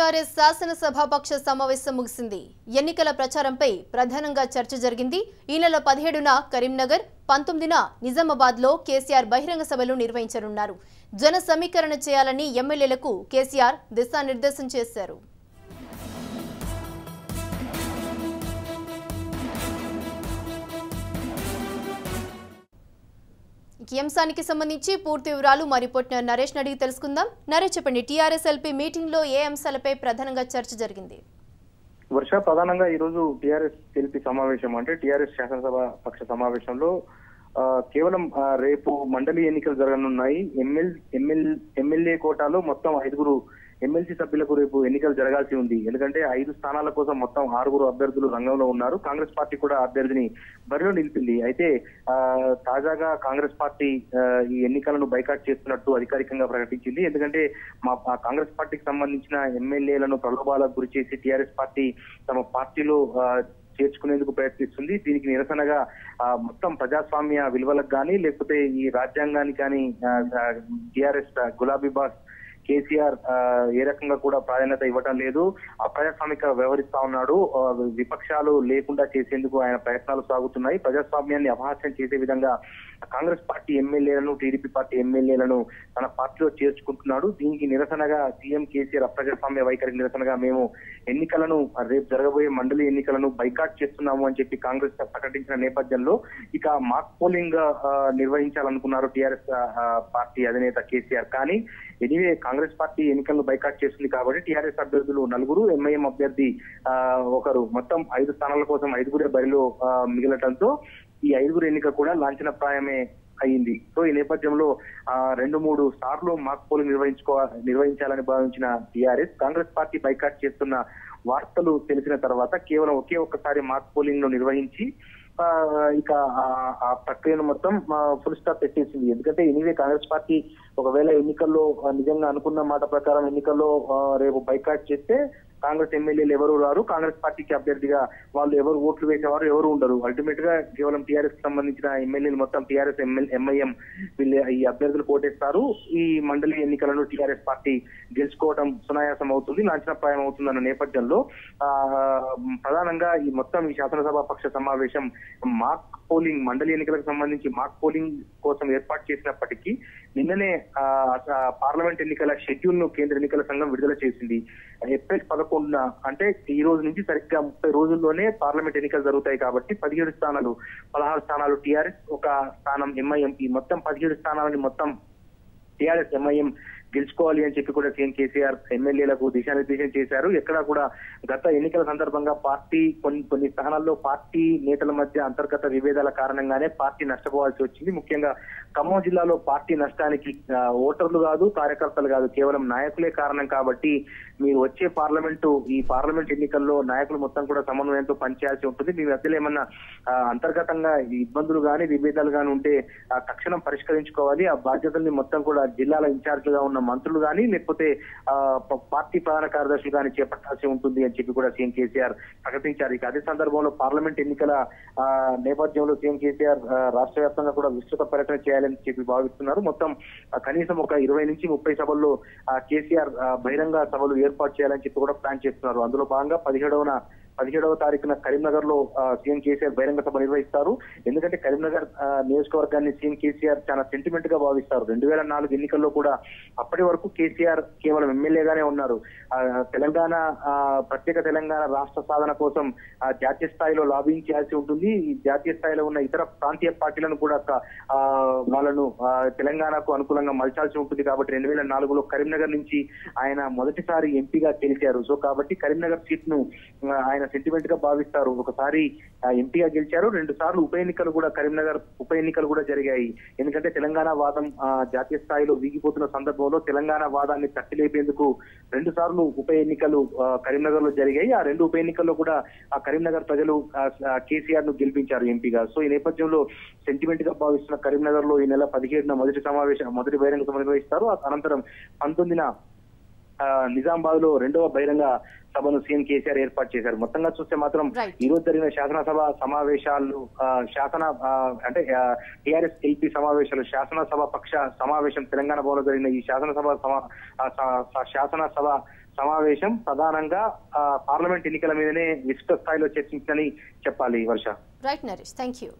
TRS శాసనసభాపక్ష సమావేశం ముగిసింది. ఎన్నికల ప్రచారంపై ప్రధానంగా చర్చ జరిగింది. ఈ నెల 17న కరీంనగర్, 19న నిజామాబాద్లో కేసీఆర్ బహిరంగ సభలు నిర్వహించనున్నారు. జన సమీకరణ చేయాలని ఎమ్మెల్యేలకు కేసీఆర్ దిశానిర్దేశం చేశారు. ఈ అంశానికి సంబంధించి పూర్తి వివరాలు మా రిపోర్టర్ నరేష్ అడిగి తెలుసుకుందాం. నరేష్, చెప్పండి, టీఆర్ఎస్ ఎల్పీ మీటింగ్ లో ఏ అంశాలపై ప్రధానంగా చర్చ జరిగింది? వర్ష, ప్రధానంగా ఈ రోజు టీఆర్ఎస్ ఎల్పీ సమావేశం అంటే టీఆర్ఎస్ శాసనసభ పక్ష సమావేశంలో కేవలం రేపు మండలి ఎన్నికలు జరగనున్నాయి. ఎమ్మెల్యే కోటాలో మొత్తం 5 ఎమ్మెల్సీ సభ్యులకు రేపు ఎన్నికలు జరగాల్సి ఉంది. ఎందుకంటే 5 స్థానాల కోసం మొత్తం 6 అభ్యర్థులు రంగంలో ఉన్నారు. కాంగ్రెస్ పార్టీ కూడా అభ్యర్థిని బరిలో నిలిపింది. అయితే తాజాగా కాంగ్రెస్ పార్టీ ఈ ఎన్నికలను బైకాట్ చేస్తున్నట్టు అధికారికంగా ప్రకటించింది. ఎందుకంటే కాంగ్రెస్ పార్టీకి సంబంధించిన ఎమ్మెల్యేలను ప్రలోభాలకు గురి చేసి టీఆర్ఎస్ పార్టీ తమ పార్టీలో చేర్చుకునేందుకు ప్రయత్నిస్తుంది. దీనికి నిరసనగా మొత్తం ప్రజాస్వామ్య విలువలకు కానీ లేకపోతే ఈ రాజ్యాంగానికి కానీ టీఆర్ఎస్ గులాబీ బాస్ కేసీఆర్ ఏ రకంగా కూడా ప్రాధాన్యత ఇవ్వటం లేదు. అప్రజాస్వామిక వ్యవహరిస్తా ఉన్నాడు. విపక్షాలు లేకుండా చేసేందుకు ఆయన ప్రయత్నాలు సాగుతున్నాయి. ప్రజాస్వామ్యాన్ని అపహాస్యం చేసే విధంగా కాంగ్రెస్ పార్టీ ఎమ్మెల్యేలను, టీడీపీ పార్టీ ఎమ్మెల్యేలను తన పార్టీలో చేర్చుకుంటున్నాడు. దీనికి నిరసనగా సీఎం కేసీఆర్ అప్రజాస్వామ్య వైఖరికి నిరసనగా మేము ఎన్నికలను రేపు జరగబోయే మండలి ఎన్నికలను బైకాట్ చేస్తున్నాము అని చెప్పి కాంగ్రెస్ ప్రకటించిన నేపథ్యంలో ఇక మాక్ పోలింగ్ నిర్వహించాలనుకున్నారు టీఆర్ఎస్ పార్టీ అధినేత కేసీఆర్. కానీ ఎనివే కాంగ్రెస్ పార్టీ ఎన్నికలను బైకాట్ చేస్తుంది కాబట్టి టీఆర్ఎస్ అభ్యర్థులు 4, ఎంఐఎం అభ్యర్థి 1, మొత్తం 5 స్థానాల కోసం 5 బరిలో మిగలటంతో ఈ 5 ఎన్నిక కూడా లాంఛనప్రాయమే అయింది. సో ఈ నేపథ్యంలో 2-3 సార్లు మాక్ పోలింగ్ నిర్వహించాలని భావించిన టీఆర్ఎస్ కాంగ్రెస్ పార్టీ బైకాట్ చేస్తున్న వార్తలు తెలిసిన తర్వాత కేవలం ఒక్కసారి మాక్ పోలింగ్ ను నిర్వహించి ఇక ఆ ప్రక్రియను మొత్తం ఫుల్ స్టాప్ పెట్టేసింది. ఎందుకంటే ఎనీవే కాంగ్రెస్ పార్టీ ఒకవేళ ఎన్నికల్లో నిజంగా అనుకున్న మాట ప్రకారం ఎన్నికల్లో రేపు బైకాట్ చేస్తే కాంగ్రెస్ ఎమ్మెల్యేలు ఎవరు రారు. కాంగ్రెస్ పార్టీకి అభ్యర్థిగా వాళ్ళు ఎవరు ఓట్లు వేసేవారు ఎవరు ఉండరు. అల్టిమేట్ గా కేవలం టీఆర్ఎస్ కి సంబంధించిన ఎమ్మెల్యేలు మొత్తం టీఆర్ఎస్ ఎంఐఎం వీళ్ళు ఈ అభ్యర్థులు ఓటేస్తారు. ఈ మండలి ఎన్నికలను టీఆర్ఎస్ పార్టీ గెలుచుకోవడం సునాయాసం అవుతుంది, లాంఛనప్రాయం అవుతుంది అన్న నేపథ్యంలో ప్రధానంగా ఈ మొత్తం ఈ శాసనసభ పక్ష సమావేశం మాక్ పోలింగ్ మండలి ఎన్నికలకు సంబంధించి మాక్ పోలింగ్ కోసం ఏర్పాటు చేసినప్పటికీ నిన్ననే పార్లమెంట్ ఎన్నికల షెడ్యూల్ ను కేంద్ర ఎన్నికల సంఘం విడుదల చేసింది. ఏప్రిల్ 11న అంటే ఈ రోజు నుంచి సరిగ్గా 30 రోజుల్లోనే పార్లమెంట్ ఎన్నికలు జరుగుతాయి కాబట్టి 16 స్థానాలు టీఆర్ఎస్, 1 స్థానం ఎంఐఎం, ఈ మొత్తం 17 స్థానాలని మొత్తం టీఆర్ఎస్ ఎంఐఎం గెలుచుకోవాలి అని చెప్పి కూడా సీఎం కేసీఆర్ ఎమ్మెల్యేలకు దిశానిర్దేశం చేశారు. ఎక్కడా కూడా గత ఎన్నికల సందర్భంగా పార్టీ కొన్ని స్థానాల్లో పార్టీ నేతల మధ్య అంతర్గత విభేదాల కారణంగానే పార్టీ నష్టపోవాల్సి వచ్చింది. ముఖ్యంగా ఖమ్మం జిల్లాలో పార్టీ నష్టానికి ఓటర్లు కాదు, కార్యకర్తలు కాదు, కేవలం నాయకులే కారణం. కాబట్టి మీరు వచ్చే ఈ పార్లమెంట్ ఎన్నికల్లో నాయకులు మొత్తం కూడా సమన్వయంతో పనిచేయాల్సి ఉంటుంది. మీ మధ్యలో ఏమన్నా అంతర్గతంగా ఇబ్బందులు కానీ విభేదాలు కానీ ఉంటే తక్షణం పరిష్కరించుకోవాలి. ఆ బాధ్యతల్ని మొత్తం కూడా జిల్లాల ఇన్ఛార్జిగా ఉన్న మంత్రులు కానీ లేకపోతే పార్టీ ప్రధాన కార్యదర్శులు కానీ చేపట్టాల్సి ఉంటుంది అని చెప్పి కూడా సీఎం కేసీఆర్ ప్రకటించారు. ఇక అదే సందర్భంలో పార్లమెంట్ ఎన్నికల నేపథ్యంలో సీఎం కేసీఆర్ రాష్ట్ర వ్యాప్తంగా కూడా విస్తృత పర్యటన చేయాలని చెప్పి భావిస్తున్నారు. మొత్తం కనీసం ఒక 20 నుంచి 30 సభల్లో కేసీఆర్ బహిరంగ సభలు ఏర్పాటు చేయాలని చెప్పి కూడా ప్లాన్ చేస్తున్నారు. అందులో భాగంగా 17వ తారీఖున కరీంనగర్ లో సీఎం కేసీఆర్ బహిరంగ సభ నిర్వహిస్తారు. ఎందుకంటే కరీంనగర్ నియోజకవర్గాన్ని సీఎం కేసీఆర్ చాలా సెంటిమెంట్ గా భావిస్తారు. 2004 ఎన్నికల్లో కూడా అప్పటి వరకు కేసీఆర్ కేవలం ఎమ్మెల్యేగానే ఉన్నారు. ప్రత్యేక తెలంగాణ రాష్ట్ర సాధన కోసం జాతీయ స్థాయిలో లాబింగ్ చేయాల్సి ఉంటుంది. ఈ జాతీయ స్థాయిలో ఉన్న ఇతర ప్రాంతీయ పార్టీలను కూడా వాళ్ళను తెలంగాణకు అనుకూలంగా మలచాల్సి ఉంటుంది. కాబట్టి 2004లో కరీంనగర్ నుంచి ఆయన మొదటిసారి ఎంపీగా గెలిచారు. సో కాబట్టి కరీంనగర్ సీట్ ను ఆయన సెంటిమెంట్ గా భావిస్తారు. ఒకసారి ఎంపీగా గెలిచారు, 2 సార్లు కరీంనగర్ ఉప ఎన్నికలు కూడా జరిగాయి. ఎందుకంటే తెలంగాణ వాదం జాతీయ స్థాయిలో వీగిపోతున్న సందర్భంలో తెలంగాణ వాదాన్ని తట్టిలేపేందుకు 2 సార్లు ఉప ఎన్నికలు కరీంనగర్ లో జరిగాయి. ఆ 2 ఉప ఎన్నికల్లో కూడా ఆ కరీంనగర్ ప్రజలు కేసీఆర్ ను గెలిపించారు ఎంపీగా. సో ఈ నేపథ్యంలో సెంటిమెంట్ గా భావిస్తున్న కరీంనగర్ లో ఈ నెల 17న మొదటి బహిరంగ సభ నిర్వహిస్తారు. అనంతరం 19న నిజామాబాద్ లో 2వ బహిరంగ సభను సీఎం కేసీఆర్ ఏర్పాటు చేశారు. మొత్తంగా చూస్తే మాత్రం ఈ రోజు జరిగిన శాసనసభ సమావేశాలు టీఆర్ఎస్ ఎల్పీ సమావేశాలు శాసనసభ పక్ష సమావేశం తెలంగాణ భవన్లో జరిగిన ఈ శాసనసభ సమావేశం ప్రధానంగా పార్లమెంట్ ఎన్నికల మీదనే విస్తృత స్థాయిలో చర్చించని చెప్పాలి Varsha. Right Naresh, thank you.